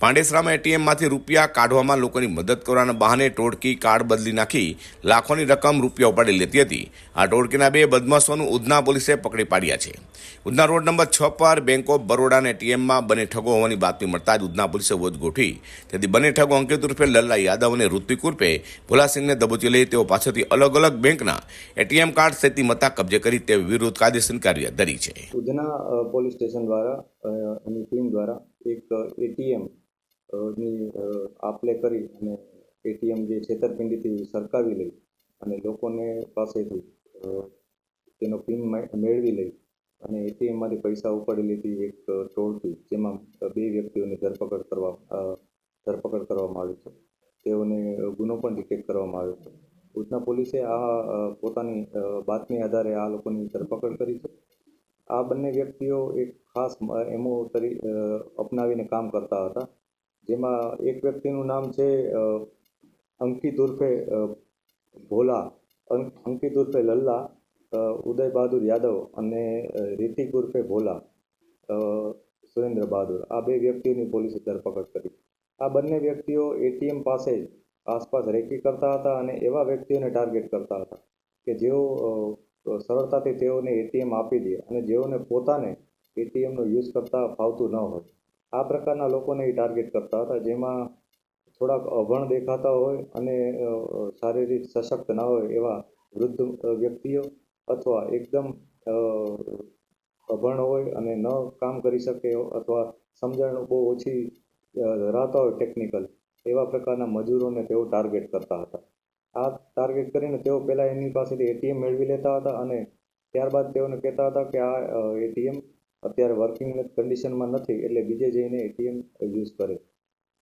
પાંડેસરામાં એટીએમમાંથી રૂપિયા કાઢવામાં લોકોની મદદ કરવાના બહાને ટોળકી કાર્ડ બદલી નાખી લાખોની રકમ રૂપિયા ઉપાડી લેતી હતી। આ ટોળકીના 2 બદમાશોનું ઉધના પોલીસે પકડી પાડ્યા છે। ઉધના રોડ નંબર 6 પર બેંક ઓફ બરોડાના એટીએમમાં બંને ઠગો હોવાની બાતમી મળતા જ ઉધના પોલીસે વોચ ગોઠવી તેથી બંને ઠગો અંકિત ઉર્ફે લલ્લા યાદવ અને ઋત્વિક ઉર્ફે ભોલાસિંહને દબોચી લઈ તેઓ પાસેથી અલગ અલગ બેંકના એટીએમ કાર્ડ સહિતની મત્તા કબજે કરી તે વિરુદ્ધ કાયદેસરની કાર્યવાહી ધરી છે। ઉધના પોલીસ સ્ટેશન દ્વારા એની ટીમ દ્વારા એક એટીએમ ની આપલે કરી અને એટીએમ જે છેતરપિંડીથી સરકાવી લઈ અને લોકોને પાસેથી તેનો પિન મેળવી લઈ અને એટીએમમાંથી પૈસા ઉપાડી લીધી એક ટોળકી, જેમાં 2 વ્યક્તિઓની ધરપકડ કરવામાં આવી છે। તેઓને ગુનો પણ ડિટેક્ટ કરવામાં આવ્યો છે। ઉધના પોલીસે આ પોતાની બાતમી આધારે આ લોકોની ધરપકડ કરી છે। આ બંને વ્યક્તિઓ એક ખાસ એમઓ અપનાવીને કામ કરતા હતા, જેમાં એક વ્યક્તિનું નામ છે અંકિત ઉર્ફે ભોલા, અંકિત ઉર્ફે લલ્લા, ઉદય બહાદુર યાદવ અને રિતિક ઉર્ફે ભોલા સુરેન્દ્ર બહાદુર। આ 2 વ્યક્તિઓની પોલીસે ધરપકડ કરી। આ બંને વ્યક્તિઓ એટીએમ પાસે આસપાસ રેકી કરતા હતા અને એવા વ્યક્તિઓને ટાર્ગેટ કરતા હતા કે જેઓ સરળતાથી તેઓને એટીએમ આપી દે અને જેઓને પોતાને એટીએમનો યુઝ કરતા ફાવતું ન હોય, આ પ્રકારના લોકોને એ ટાર્ગેટ કરતા હતા, જેમાં થોડાક અભણ દેખાતા હોય અને શારીરિક સશક્ત ન હોય એવા વૃદ્ધ વ્યક્તિઓ અથવા એકદમ અભણ હોય અને ન કામ કરી શકે અથવા સમજણ બહુ ઓછી ધરાવતા હોય ટેકનિકલ, એવા પ્રકારના મજૂરોને તેઓ ટાર્ગેટ કરતા હતા। આ ટાર્ગેટ કરીને તેઓ પહેલાં એમની પાસેથી એટીએમ મેળવી લેતા હતા અને ત્યારબાદ તેઓને કહેતા હતા કે આ એટીએમ અત્યારે વર્કિંગ કન્ડિશનમાં નથી, એટલે બીજે જઈને એટીએમ યુઝ કરે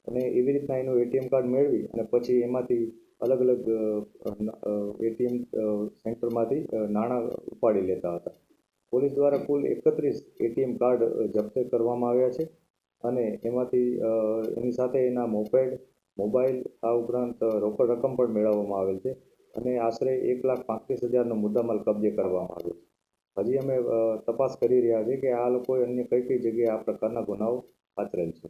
અને એવી રીતના એનું એટીએમ કાર્ડ મેળવી અને પછી એમાંથી અલગ અલગ એટીએમ સેન્ટરમાંથી નાણાં ઉપાડી લેતા હતા। પોલીસ દ્વારા કુલ 31 એટીએમ કાર્ડ જપ્ત કરવામાં આવ્યા છે અને એમાંથી એની સાથે એના મોબાઈલ, આ ઉપરાંત રોકડ રકમ પણ મેળવવામાં આવેલ છે અને આશરે 1,35,000નો મુદ્દામાલ કબજે કરવામાં આવ્યો છે। હજી અમે તપાસ કરી રહ્યા છીએ કે આ લોકોએ અન્ય કઈ જગ્યાએ આ પ્રકારના ગુનાઓ આચરેલ છે।